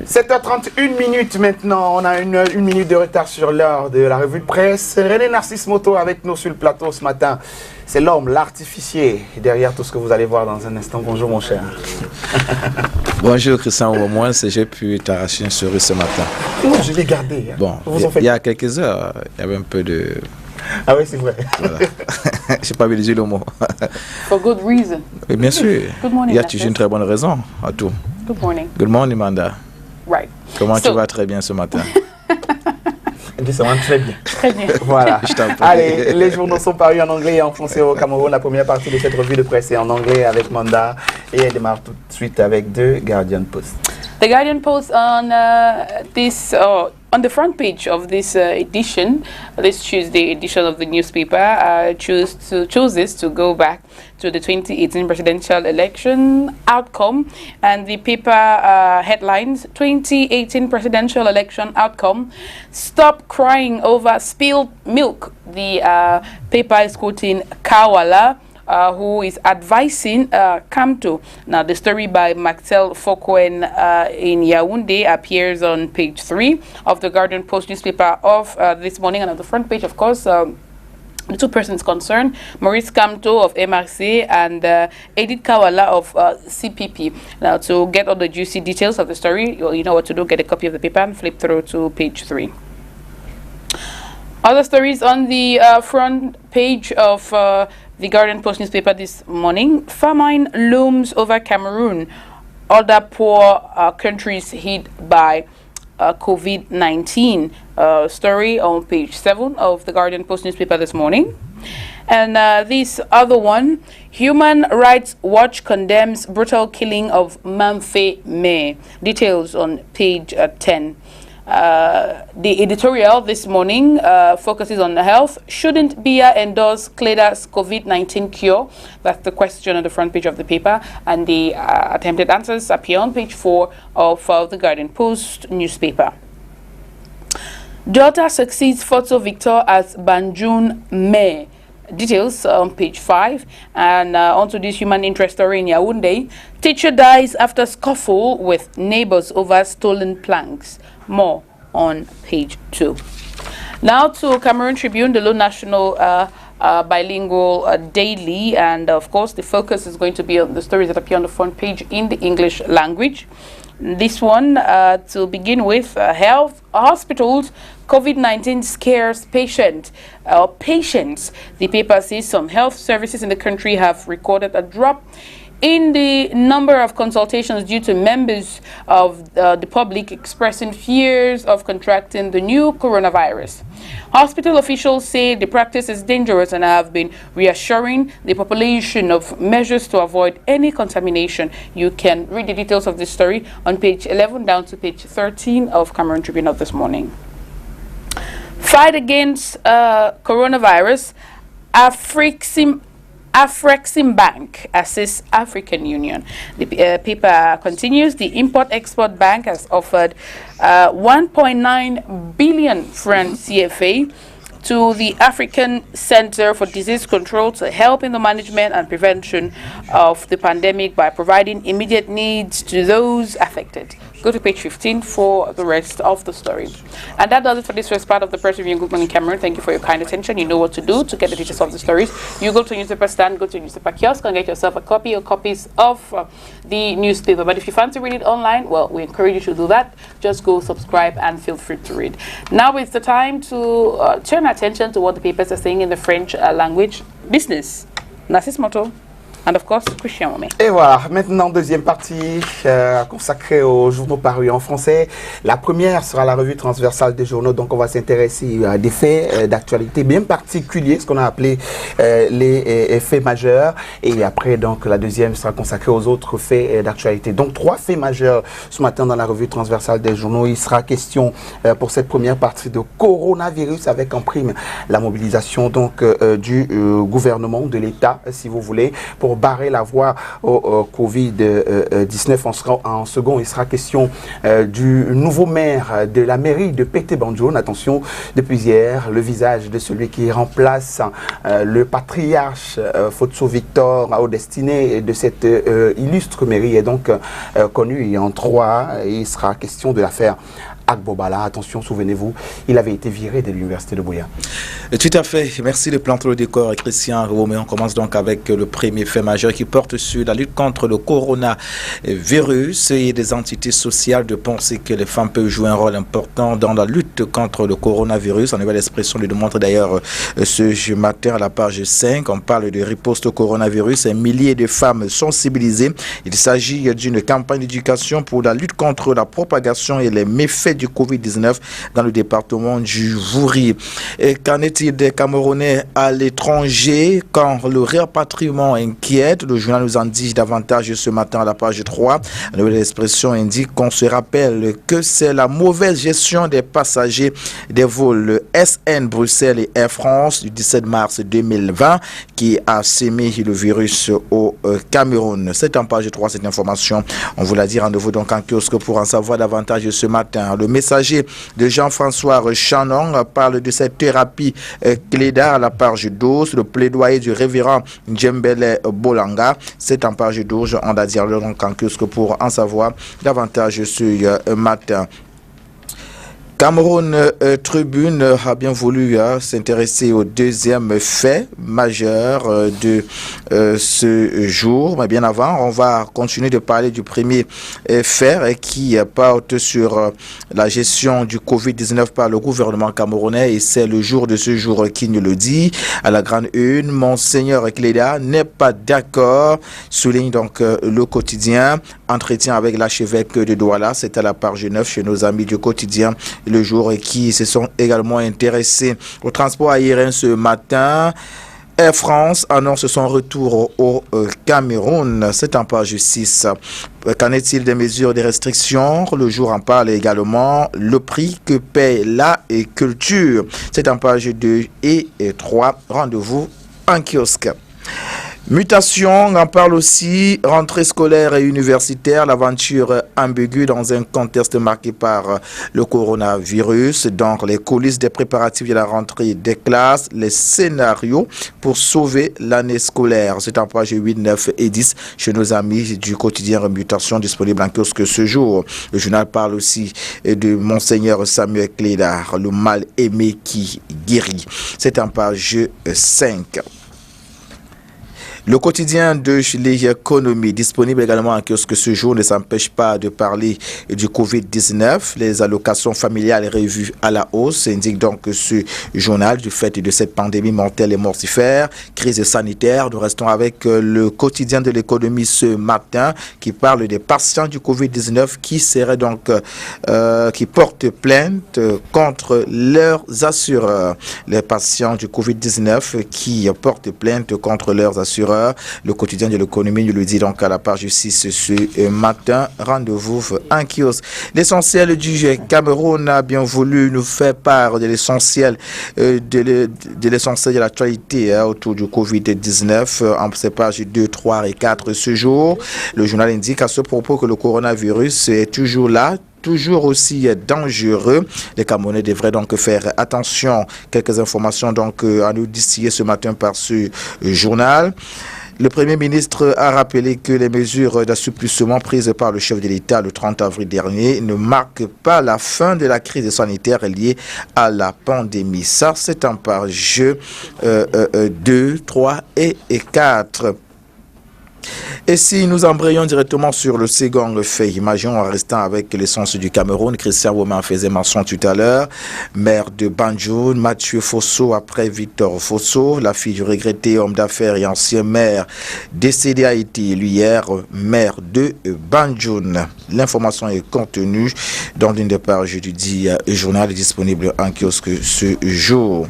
7h31 maintenant, on a une minute de retard sur l'heure de la revue de presse. René Narcisse Moto avec nous sur le plateau ce matin. C'est l'homme, l'artificier, derrière tout ce que vous allez voir dans un instant. Bonjour mon cher. Bonjour Christian, au moins j'ai pu t'arracher un sourire ce matin. Non, je l'ai gardé. Bon, il y a quelques heures, il y avait un peu de... Ah oui, c'est vrai. Voilà. Je n'ai pas utilisé le mot. For good reason. Et bien sûr, Good morning, il y a toujours une très bonne raison à tout. Good morning. Good morning, Manda. Right. Comment tu vas? Très bien ce matin. Ça va très bien. Très bien. Voilà. Je t'en prie. Allez, les journaux sont parus en anglais et en français au Cameroun. La première partie de cette revue de presse est en anglais avec Manda et elle démarre tout de suite avec The Guardian Post. The Guardian Post on on the front page of this edition, this Tuesday edition of the newspaper, chooses to go back to the 2018 presidential election outcome, and the paper headlines: 2018 presidential election outcome, stop crying over spilled milk. The paper is quoting Kawala, who is advising Kamto. Now, the story by Maxel Fokwen in Yaoundé appears on page 3 of the Guardian Post newspaper of this morning, and on the front page, of course, the two persons concerned, Maurice Kamto of MRC and Edith Kawala of CPP. Now, to get all the juicy details of the story, you know what to do: get a copy of the paper and flip through to page 3. Other stories on the front page of the Guardian Post newspaper this morning: famine looms over Cameroon, other poor countries hit by COVID-19. Story on page 7 of the Guardian Post newspaper this morning. And this other one: Human Rights Watch condemns brutal killing of Mamfe May. Details on page 10. The editorial this morning focuses on health. Shouldn't Biya endorse Kleda's COVID-19 cure? That's the question on the front page of the paper, and the attempted answers appear on page 4 of the Guardian Post newspaper. Daughter succeeds Photo Victor as Banjun Mayor. Details on page 5. And onto this human interest story in Yaoundé: teacher dies after scuffle with neighbors over stolen planks. More on page 2. Now to Cameroon Tribune, the Lone National bilingual daily, and of course the focus is going to be on the stories that appear on the front page in the English language. This one, to begin with, health hospitals, COVID-19 scares patients. The paper says some health services in the country have recorded a drop in the number of consultations due to members of the public expressing fears of contracting the new coronavirus. Hospital officials say the practice is dangerous and have been reassuring the population of measures to avoid any contamination. You can read the details of this story on page 11 down to page 13 of Cameroon Tribune of this morning. Fight against coronavirus. Afrexim Bank assists African Union. The paper continues. The Import-Export Bank has offered 1.9 billion francs CFA to the African Center for Disease Control to help in the management and prevention of the pandemic by providing immediate needs to those affected. Go to page 15 for the rest of the story. And that does it for this first part of the Press Review. Good morning, Cameroon. Thank you for your kind attention. You know what to do to get the details of the stories. You go to newspaper stand, go to newspaper kiosk, and get yourself a copy or copies of the newspaper. But if you fancy reading it online, well, we encourage you to do that. Just go subscribe and feel free to read. Now it's the time to turn attention to what the papers are saying in the French language. Business. Narcisse Moto. And of course, Christian Wome. Et voilà, maintenant deuxième partie consacrée aux journaux parus en français. La première sera la revue transversale des journaux, donc on va s'intéresser à des faits d'actualité bien particuliers, ce qu'on a appelé les faits majeurs. Et après, donc, la deuxième sera consacrée aux autres faits d'actualité. Donc, 3 faits majeurs ce matin dans la revue transversale des journaux. Il sera question pour cette première partie de coronavirus avec en prime la mobilisation donc du gouvernement, de l'État, si vous voulez, pour pour barrer la voie au Covid-19. En second, il sera question du nouveau maire de la mairie de Pété Banjoun. Attention, depuis hier, le visage de celui qui remplace le patriarche Fotso Victor au destiné de cette illustre mairie est donc connu en 3. Il sera question de l'affaire Agbobala. Attention, souvenez-vous, il avait été viré de l'université de Buea. Tout à fait. Merci de planter le décor, Christian Romé. On commence donc avec le premier fait majeur qui porte sur la lutte contre le coronavirus et des entités sociales de penser que les femmes peuvent jouer un rôle important dans la lutte contre le coronavirus. En nouvelle expression le démontre d'ailleurs ce matin à la page 5. On parle de riposte au coronavirus. Un millier de femmes sont civilisées. Il s'agit d'une campagne d'éducation pour la lutte contre la propagation et les méfaits du Covid-19 dans le département du Vouri. Et qu'en est-il des Camerounais à l'étranger quand le rapatriement inquiète? Le journal nous en dit davantage ce matin à la page 3. La nouvelle expression indique qu'on se rappelle que c'est la mauvaise gestion des passagers des vols SN Bruxelles et Air France du 17 mars 2020 qui a sémé le virus au Cameroun. C'est en page 3 cette information. On vous l'a dit, rendez-vous donc en kiosque pour en savoir davantage ce matin. Le messager de Jean-François Chanon parle de cette thérapie Cléda à la page 12. Le plaidoyer du révérend Djembele Bolanga, c'est en page 12. On va dire donc en kiosque pour en savoir davantage ce matin. Cameroun Tribune a bien voulu s'intéresser au deuxième fait majeur de ce jour. Mais bien avant, on va continuer de parler du premier fait qui porte sur la gestion du Covid-19 par le gouvernement camerounais. Et c'est le jour de ce jour qui nous le dit. À la grande une, Monseigneur Cléda n'est pas d'accord, souligne donc le quotidien. Entretien avec l'archevêque de Douala, c'est à la page 9 chez nos amis du quotidien Le Jour et qui se sont également intéressés au transport aérien ce matin. Air France annonce son retour au Cameroun, c'est en page 6. Qu'en est-il des mesures de restriction? Le Jour en parle également. Le prix que paie la culture, c'est en page 2 et 3. Rendez-vous en kiosque. Mutation, on en parle aussi, rentrée scolaire et universitaire, l'aventure ambiguë dans un contexte marqué par le coronavirus, donc les coulisses des préparatifs de la rentrée des classes, les scénarios pour sauver l'année scolaire. C'est en page 8, 9 et 10 chez nos amis du quotidien Mutation disponible en kiosque ce jour. Le journal parle aussi de Monseigneur Samuel Clédard, le mal aimé qui guérit. C'est en page 5. Le quotidien de l'économie, disponible également en kiosque ce jour, ne s'empêche pas de parler du Covid-19. Les allocations familiales revues à la hausse, indique donc ce journal du fait de cette pandémie mortelle et mortifère, crise sanitaire. Nous restons avec le quotidien de l'économie ce matin qui parle des patients du Covid-19 qui seraient donc, qui portent plainte contre leurs assureurs. Les patients du Covid-19 qui portent plainte contre leurs assureurs. Le quotidien de l'économie nous le dit donc à la page 6 ce matin. Rendez-vous en kiosque. L'essentiel du Cameroun a bien voulu nous faire part de l'essentiel de l'actualité autour du Covid-19 en ces pages 2, 3 et 4 ce jour. Le journal indique à ce propos que le coronavirus est toujours là, toujours aussi dangereux. Les Camerounais devraient donc faire attention. Quelques informations donc à nous distiller ce matin par ce journal. Le Premier ministre a rappelé que les mesures d'assouplissement prises par le chef de l'État le 30 avril dernier ne marquent pas la fin de la crise sanitaire liée à la pandémie. Ça, c'est en page 2, 3 et 4. Et si nous embrayons directement sur le second fait, imaginons en restant avec l'essence du Cameroun, Christian Woman faisait mention tout à l'heure, maire de Banjoun, Mathieu Fosso après Victor Fosso, la fille du regretté homme d'affaires et ancien maire décédé a été élu hier maire de Banjoun. L'information est contenue dans l'une des pages du dit journal disponible en kiosque ce jour.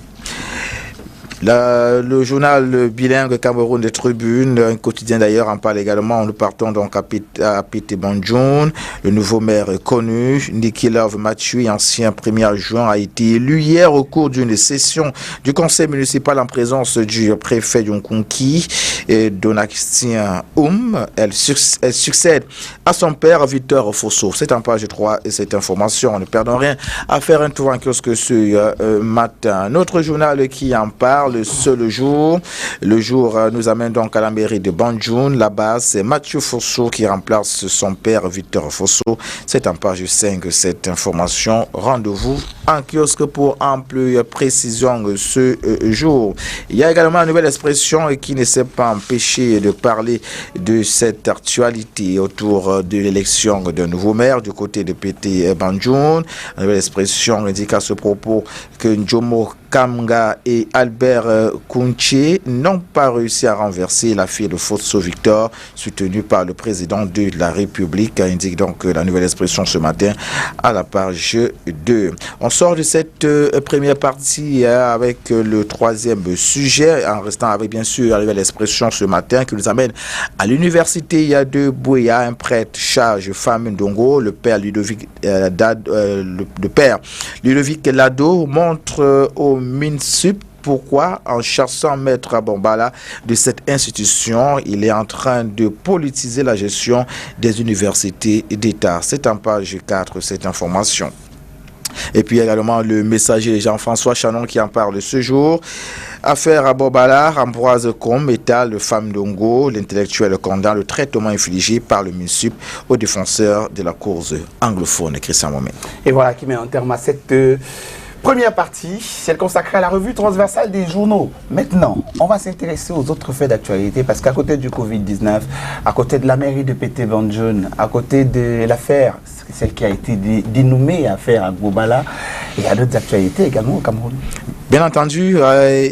Le journal bilingue Cameroun des Tribunes, un quotidien d'ailleurs, en parle également. Nous partons donc à Pete Banjoun. Le nouveau maire connu, Niki Love Mathieu, ancien premier adjoint, a été élu hier au cours d'une session du conseil municipal en présence du préfet Yonkonki et Donatien Elle succède à son père Victor Fosso. C'est en page 3 et cette information. Ne perdons rien à faire un tour en kiosque ce matin. Notre journal qui en parle, le jour. Le jour nous amène donc à la mairie de Banjoun. Là-bas, c'est Mathieu Fosso qui remplace son père Victor Fosso. C'est en page 5 cette information. Rendez-vous en kiosque pour ample précision ce jour. Il y a également une nouvelle expression qui ne s'est pas empêché de parler de cette actualité autour de l'élection d'un nouveau maire du côté de Pete Banjoun. Une nouvelle expression indique à ce propos que Njomo Kamga et Albert Kounché n'ont pas réussi à renverser la fille de Fosso Victor, soutenue par le président de la République, indique donc la nouvelle expression ce matin à la page 2. On sort de cette première partie avec le troisième sujet, en restant avec bien sûr la nouvelle expression ce matin qui nous amène à l'université de Bouéa. Un prêtre charge femme Ndongo, le père Ludovic Lado montre au MINSUP pourquoi, en chassant Maître Bombala de cette institution, il est en train de politiser la gestion des universités d'État. C'est en page 4 cette information. Et puis également le messager Jean-François Chanon qui en parle ce jour. Affaire à Bobala, Ambroise Combe, État, le femme d'Ongo, l'intellectuel condamne le traitement infligé par le MINSUP aux défenseurs de la cause anglophone. Christian Momé. Et voilà qui met un terme à cette première partie, celle consacrée à la revue transversale des journaux. Maintenant, on va s'intéresser aux autres faits d'actualité parce qu'à côté du Covid-19, à côté de la mairie de Pete Banjoun, à côté de l'affaire, celle qui a été dénommée affaire à Bobala, il y a d'autres actualités également au Cameroun. Bien entendu,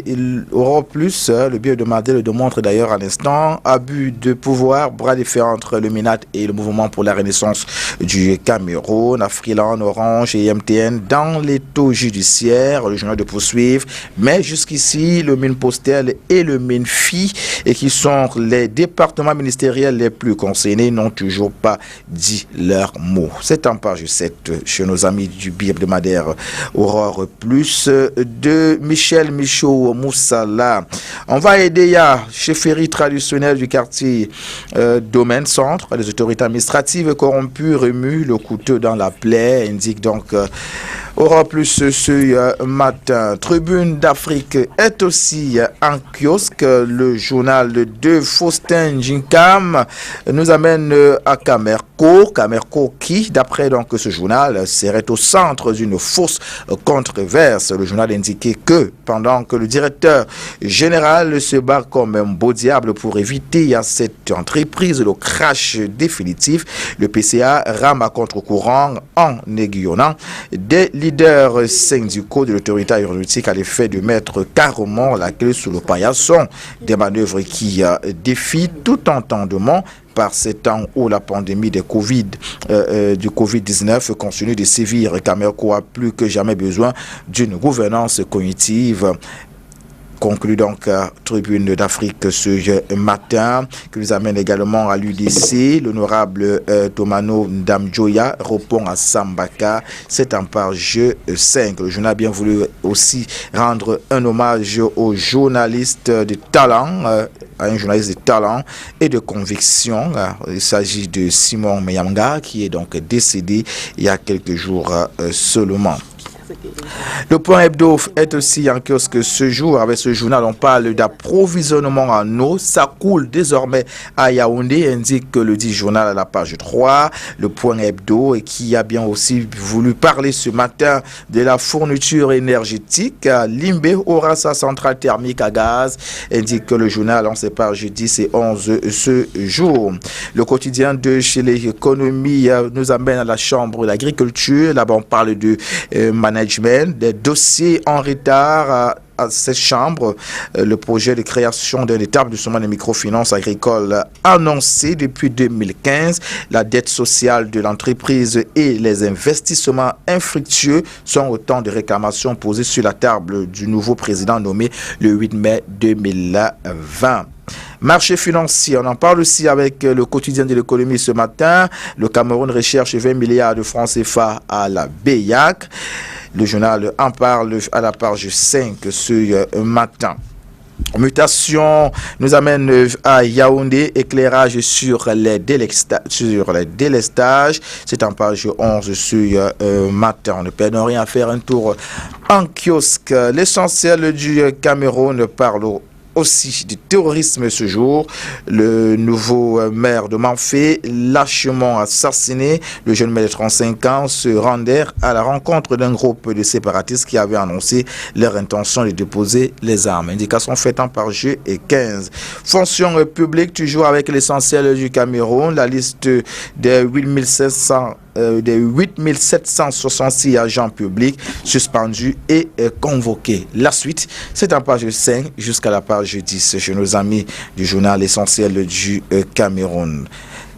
il aura plus, le biodemandé le démontre d'ailleurs à l'instant, abus de pouvoir, bras de fer entre le MINAT et le mouvement pour la renaissance du Cameroun, Afriland, Orange et MTN dans les taux judiciaires, le journal de poursuivre, mais jusqu'ici, le MINPOSTEL et le MINFI, et qui sont les départements ministériels les plus concernés, n'ont toujours pas dit leur mot. C'est en page 7 chez nos amis du biodemandé Aurore Plus de Michel Michaud Moussala. On va aider ya chefferie traditionnelle du quartier Domaine Centre. Les autorités administratives corrompues remuent le couteau dans la plaie, indique donc Aura plus ce matin. Tribune d'Afrique est aussi en kiosque. Le journal de Faustin Jinkam nous amène à Camerco. Camerco qui, d'après donc ce journal, serait au centre d'une fausse controverse. Le journal indiquait que pendant que le directeur général se bat comme un beau diable pour éviter à cette entreprise le crash définitif, le PCA rame à contre-courant en aiguillonnant des leaders syndicaux de l'autorité aéronautique à l'effet de mettre carrément la clé sous le paillasson, des manœuvres qui défient tout entendement par ces temps où la pandémie du Covid-19 continue de sévir. Camerco a plus que jamais besoin d'une gouvernance cognitive. Conclut donc Tribune d'Afrique ce matin, qui nous amène également à l'UDC. L'honorable Tomano Ndamjoya répond à Sambaka. C'est en page 5. Le journal a bien voulu aussi rendre un hommage aux journalistes de talent, à un journaliste de talent et de conviction. Il s'agit de Simon Meyanga, qui est donc décédé il y a quelques jours seulement. Le point hebdo est aussi en kiosque ce jour. Avec ce journal, on parle d'approvisionnement en eau. Ça coule désormais à Yaoundé, indique le dit journal à la page 3. Le point hebdo et qui a bien aussi voulu parler ce matin de la fourniture énergétique. Limbe aura sa centrale thermique à gaz, indique le journal en ses pages 10 et 11 ce jour. Le quotidien de chez l'économie nous amène à la chambre d'agriculture. Là-bas, on parle de management, des dossiers en retard à cette chambre le projet de création d'un établissement de microfinance agricole annoncé depuis 2015. La dette sociale de l'entreprise et les investissements infructueux sont autant de réclamations posées sur la table du nouveau président nommé le 8 mai 2020. Marché financier, on en parle aussi avec le quotidien de l'économie ce matin. Le Cameroun recherche 20 milliards de francs CFA à la BEAC. Le journal en parle à la page 5 ce matin. Mutation nous amène à Yaoundé, éclairage sur les délestages. C'est en page 11 ce matin. On ne perd rien à faire un tour en kiosque. L'essentiel du Cameroun parle aussi du terrorisme ce jour. Le nouveau maire de Manfé, lâchement assassiné. Le jeune maire de 35 ans se rendait à la rencontre d'un groupe de séparatistes qui avaient annoncé leur intention de déposer les armes. Indication faite en page 15. Fonction publique, toujours avec l'essentiel du Cameroun. La liste des 8766 agents publics suspendus et convoqués. La suite, c'est en page 5 jusqu'à la page 10 chez nos amis du journal Essentiel du Cameroun.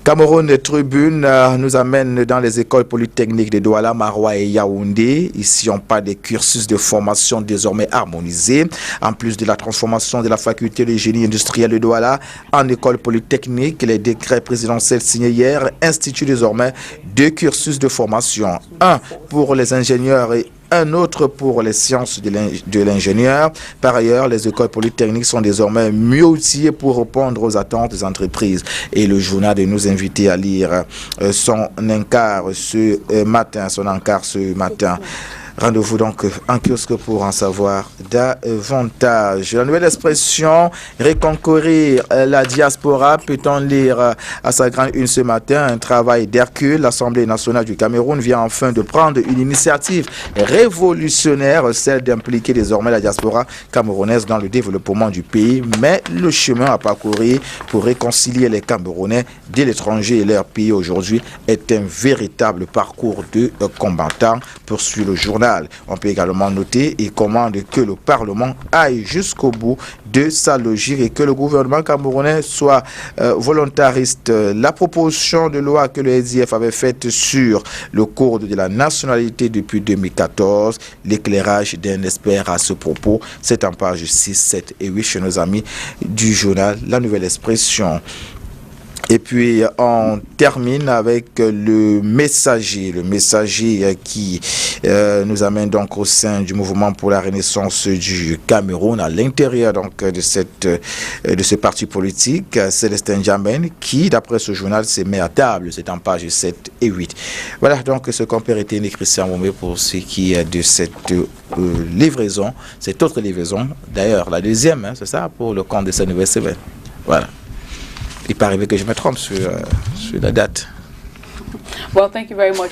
Cameroun Tribune nous amène dans les écoles polytechniques de Douala, Maroua et Yaoundé. Ici, on parle des cursus de formation désormais harmonisés. En plus de la transformation de la faculté de génie industriel de Douala en école polytechnique, les décrets présidentiels signés hier instituent désormais 2 cursus de formation. Un pour les ingénieurs et un autre pour les sciences de l'ingénieur. Par ailleurs, les écoles polytechniques sont désormais mieux outillées pour répondre aux attentes des entreprises. Et le journal de nous inviter à lire son encart ce matin. Rendez-vous donc en kiosque pour en savoir davantage. La nouvelle expression, reconquérir la diaspora, peut-on lire à sa grande une ce matin, un travail d'Hercule. L'Assemblée nationale du Cameroun vient enfin de prendre une initiative révolutionnaire, celle d'impliquer désormais la diaspora camerounaise dans le développement du pays. Mais le chemin à parcourir pour réconcilier les Camerounais de l'étranger et leur pays aujourd'hui est un véritable parcours de combattants, poursuit le journal. On peut également noter et commande que le Parlement aille jusqu'au bout de sa logique et que le gouvernement camerounais soit volontariste. La proposition de loi que le SDF avait faite sur le code de la nationalité depuis 2014, l'éclairage d'un expert à ce propos, c'est en page 6, 7 et 8 chez nos amis du journal La Nouvelle Expression. Et puis, on termine avec le messager qui nous amène donc au sein du mouvement pour la renaissance du Cameroun, à l'intérieur donc de ce parti politique, Célestin Djamène, qui, d'après ce journal, se met à table. C'est en page 7 et 8. Voilà donc ce qu'on peut retenir, Christian Moumé, pour ce qui est de cette livraison, cette autre livraison. D'ailleurs, la deuxième, c'est ça, pour le compte de cette nouvelle semaine. Voilà. Il peut arriver que je me trompe sur la date. Well, thank you very much,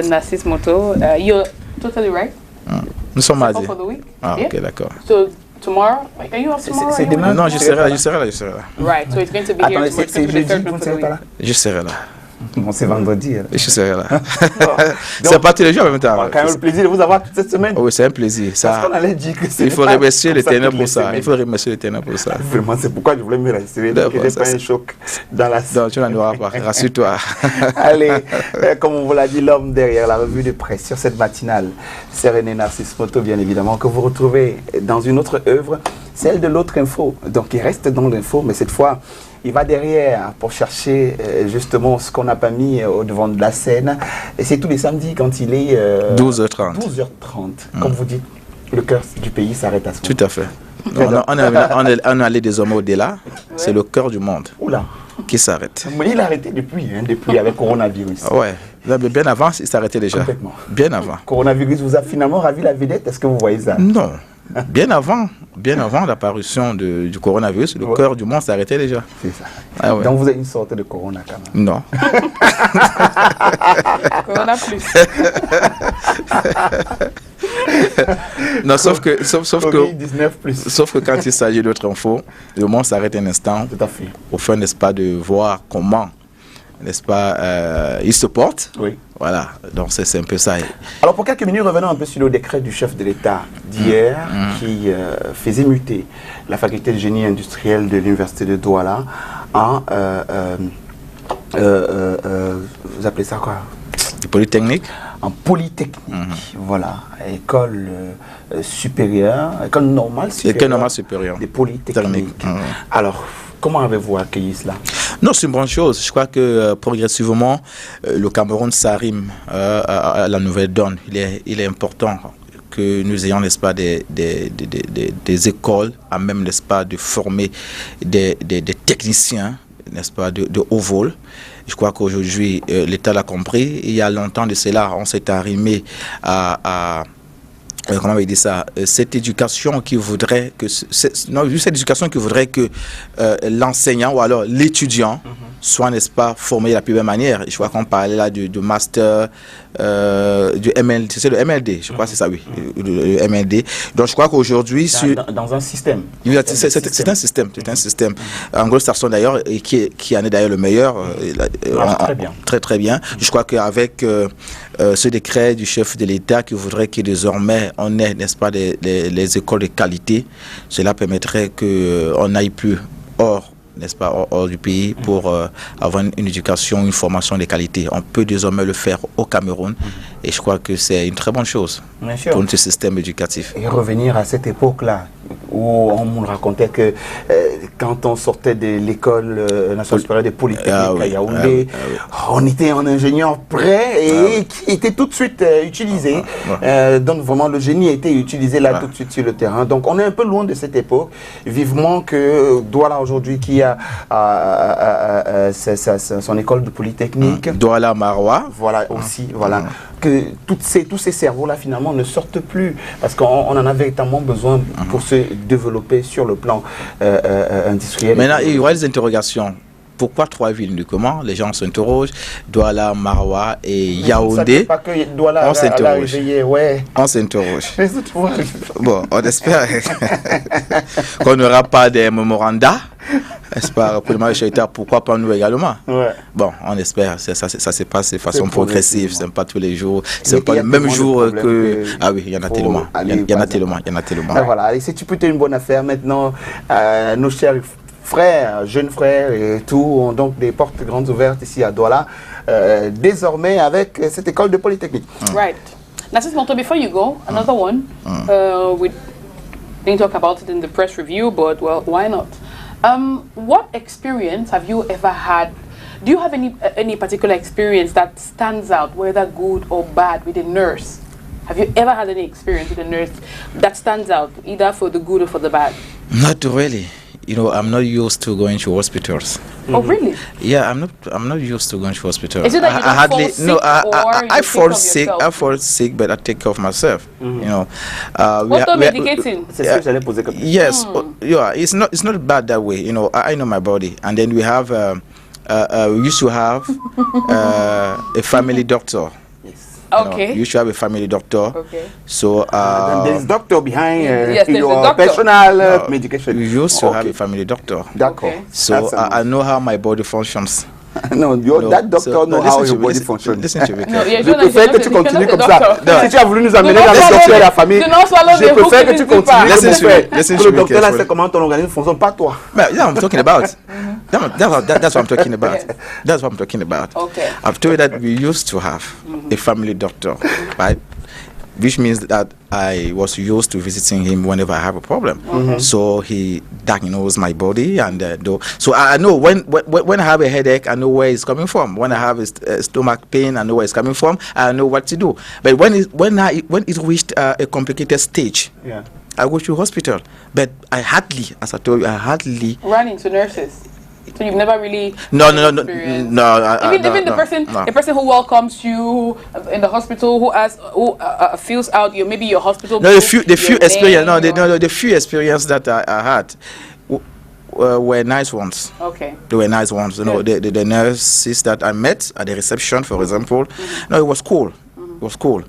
Narcisse Moto. You're totally right. Nous sommes mardi. For the week. Ah, Yeah. ok, d'accord. So tomorrow, are you off tomorrow? C'est demain. Non, je serai là. Right, so it's going to be here. Attendez, So it's going c'est to be the jeudi, third vous one ne for the serez pas week. là? Je serai là. Bon, c'est vendredi. Je serai là. C'est pas tous les jours en même temps. On a quand même le plaisir de vous avoir toute cette semaine. Oui, c'est un plaisir. Parce qu'on allait dire que Il faut remercier l'Éternel pour ça. Vraiment, c'est pourquoi je voulais me rassurer. Que je n'ai pas un choc dans la... Non, tu n'en auras pas. Rassure-toi. Allez, comme on vous l'a dit, l'homme derrière la revue de presse sur cette matinale, c'est René Narcisse Moto, bien évidemment, que vous retrouvez dans une autre œuvre, celle de l'autre info. Donc, il reste dans l'info, mais cette fois, il va derrière pour chercher justement ce qu'on n'a pas mis au devant de la scène. Et c'est tous les samedis quand il est 12h30. 12h30. Comme vous dites, le cœur du pays s'arrête à ce moment. Tout à fait. On est allé désormais au-delà. C'est le cœur du monde qui s'arrête. Mais il a arrêté depuis avec coronavirus. Ouais. Bien avant, il s'arrêtait déjà. Complètement. Bien avant. Coronavirus vous a finalement ravi la vedette. Est-ce que vous voyez ça? Non. Bien avant l'apparition du coronavirus, le cœur du monde s'arrêtait déjà. C'est ça. Ah ouais. Donc vous avez une sorte de corona quand même. Non. Corona plus. Non, sauf que quand il s'agit d'autres infos, le monde s'arrête un instant. Tout à fait. Au fond, n'est-ce pas, de voir comment, n'est-ce pas, il se porte. Oui. Voilà, donc c'est un peu ça. Alors pour quelques minutes, revenons un peu sur le décret du chef de l'État d'hier qui faisait muter la faculté de génie industriel de l'université de Douala en, vous appelez ça quoi? Du Polytechnique. En Polytechnique, voilà, école supérieure, école normale supérieure. Des Polytechniques. Alors, comment avez-vous accueilli cela? Non, c'est une bonne chose. Je crois que progressivement, le Cameroun s'arrime à la nouvelle donne. Il est important que nous ayons, n'est-ce pas, des écoles à même, n'est-ce pas, de former des techniciens, n'est-ce pas, de haut vol. Je crois qu'aujourd'hui, l'État l'a compris. Il y a longtemps de cela, on s'est arrimé à comment on va dire ça, cette éducation qui voudrait que l'enseignant ou alors l'étudiant soit, n'est-ce pas, formé de la plus belle manière. Je crois qu'on parlait là du master, du MLD, c'est le MLD, je crois que c'est ça, oui, le MLD. Donc je crois qu'aujourd'hui... Dans un système. C'est un système. Anglo-saxon d'ailleurs, qui en est d'ailleurs le meilleur. Très bien. Très très bien. Je crois qu'avec ce décret du chef de l'État qui voudrait que désormais on ait, n'est-ce pas, les écoles de qualité, cela permettrait qu'on n'aille plus hors, n'est-ce pas, hors du pays pour avoir une éducation, une formation de qualité. On peut désormais le faire au Cameroun et je crois que c'est une très bonne chose pour notre système éducatif. Et revenir à cette époque-là où on nous racontait que quand on sortait de l'école nationale supérieure des Polytechniques à Yaoundé, on était un ingénieur prêt et qui était tout de suite utilisé. Donc vraiment le génie était utilisé là tout de suite sur le terrain. Donc on est un peu loin de cette époque. Vivement que Douala aujourd'hui qui a son école de Polytechnique. Douala Maroua. Voilà aussi, voilà. Que tous ces cerveaux-là finalement ne sortent plus parce qu'on en a véritablement besoin pour se développer sur le plan industriel. Maintenant, il y aura des interrogations. Pourquoi 3 villes? Comment les gens s'interrogent? Douala, Maroua et Yaoundé. Pas que Douala, on s'interroge. Ouais. On s'interroge. Bon, on espère qu'on n'aura pas des mémoranda. N'est-ce pas, pour le majoritaire, pourquoi pas nous également? Bon, on espère, ça se passe de façon progressive, ce n'est pas tous les jours, ce n'est pas le même jour que... Ah oui, il y en a tellement, il y en a tellement. Voilà, allez, c'est plutôt une bonne affaire maintenant, nos chers frères, jeunes frères et tout, ont donc des portes grandes ouvertes ici à Douala, désormais avec cette école de Polytechnique. Right. Narcisse Monto, before you go, another one, we didn't talk about it in the press review, but well, why not? What experience have you ever had? Do you have any particular experience that stands out, whether good or bad, with a nurse? Have you ever had any experience with a nurse that stands out, either for the good or for the bad? Not really. You know, I'm not used to going to hospitals. Oh, really? Yeah, I'm not used to going to hospitals. Is it that you don't fall sick I fall sick, but I take care of myself. You know. Auto-medicating. Yes, yeah, it's not bad that way. You know, I know my body, and then we have we used to have a family doctor. Okay. You should have a family doctor. Okay. So there's doctor behind yes, your doctor. personal medication. We used to have a family doctor. Okay. So I know how my body functions. Non, that doctor knows how your body functions. Listen to me. Je préfère que tu continues comme ça. Si tu as voulu nous amener dans le docteur et la famille, je préfère que tu continues. Listen to le me. docteur là, c'est comment ton organisme fonctionne, pas toi. Yeah, I'm talking about. That's what I'm talking about. That's what I'm talking about. Okay. I've told you that we used to have a family doctor, right? Which means that I was used to visiting him whenever I have a problem. So he diagnosed my body, and so I know when I have a headache, I know where it's coming from. When I have a stomach pain, I know where it's coming from. I know what to do. But when it reached a complicated stage, I go to hospital. But I hardly, as I told you, run into nurses. So you've never really No. Even the person who welcomes you in the hospital, who fills out maybe your hospital. No, the few experience. The few experience that I had were nice ones. Okay. They were nice ones. You know, the nurses that I met at the reception, for example. No, it was cool. It was cool.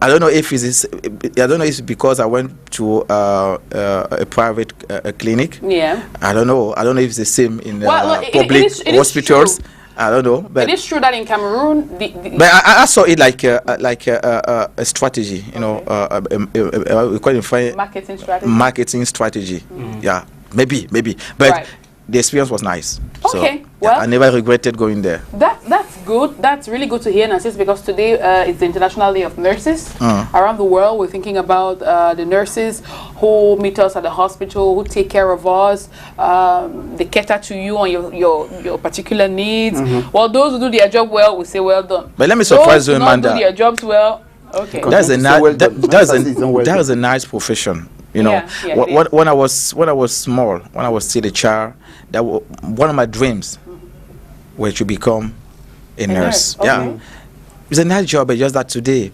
I don't know if it's because I went to a private clinic. Yeah. I don't know if it's the same in public it hospitals. I don't know, but It is true that in Cameroon, but I saw it like a strategy, you know, we call it marketing strategy. marketing strategy. Yeah, maybe, but Right. the experience was nice. So, Okay, yeah, well- I never regretted going there. That's good. That's really good to hear, Narcissus, because today is the International Day of Nurses. Around the world, we're thinking about the nurses who meet us at the hospital, who take care of us. They cater to you on your particular needs. Well, those who do their job well, we say well done. But let me surprise those you, who not do Amanda. their jobs well, okay. That's a Say nice. well done. That is a nice profession. You know, Yeah, yeah, it is. when I was small, when I was still a child, one of my dreams was to become a nurse. nurse, Yeah, okay. it's a nice job, but just that today,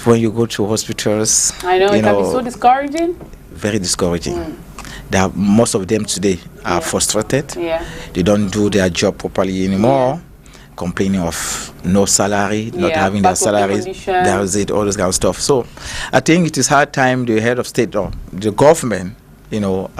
when you go to hospitals, I know you it can be so discouraging. very discouraging. Most of them today are frustrated. Yeah. They don't do their job properly anymore. Complaining of no salary, not Yeah, having their back of the salaries. condition. That was it, all this kind of stuff. So I think it is high time the head of state or the government, you know,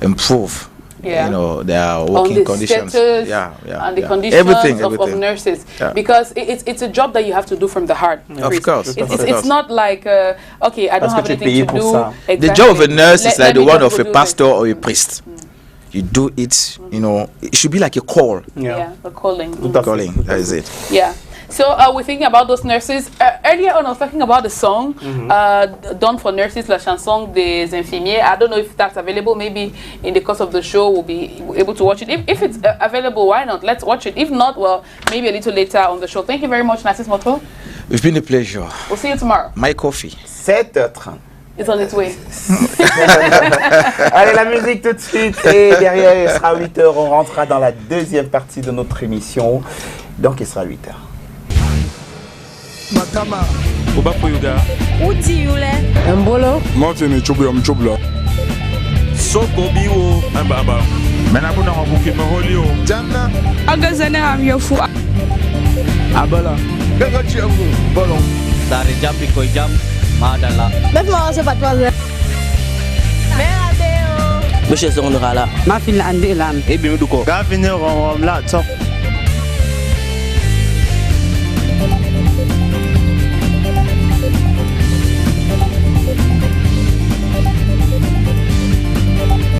improve, Yeah. you know, their On working the conditions. status Yeah, and the yeah. conditions Everything. of nurses, Yeah. because it's a job that you have to do from the heart. Chris. course, It's, of it's course. not like okay, I don't Parce have que tu es anything payé to pour do. ça. The Exactly. job of a nurse is like Let the me one just of go a do pastor this. or a priest. You do it, you know, it should be like a call. Yeah, a calling. Calling, that is it. Yeah. So we're thinking about those nurses. Earlier on, I was talking about the song done for nurses, La Chanson des Infirmiers. I don't know if that's available. Maybe in the course of the show, we'll be able to watch it. If it's available, why not? Let's watch it. If not, well, maybe a little later on the show. Thank you very much, Narcisse Moto. It's been a pleasure. We'll see you tomorrow. My coffee. 7h30. It's on its way. Allez, la musique tout de suite. Et derrière, il sera 8h. On rentrera dans la deuxième partie de notre émission. Donc, il sera 8h. Matama, Oba Poyoga, Uti yule. Mbolo. Martin Chubla. Soko Biwo, Ambaba. Menabuna Wabuki Maholio, Jana, Agazane amyofu. Abala. Gaga Chiangu, Bolon. Dari jam piko jam madala. Befma se patwa. Monsieur Sondala. Ma fil andi lam. Ebi muduko. Gavine Rom la top.